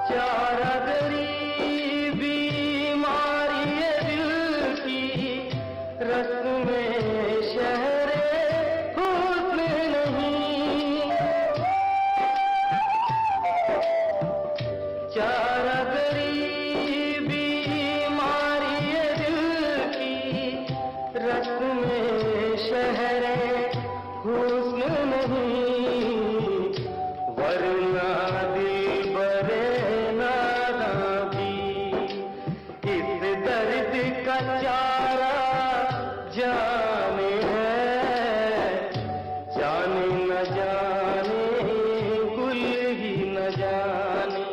चारा गरीबी बीमारी है दिल की, रस्म में शहरे हुस्न नहीं। चारा गरीबी बीमारी है दिल की, रस्म में शहरे हुस्न नहीं। वरना दिल बरे नादा भी इस दर्द का चारा जाने है। जाने न जाने गुल ही न जाने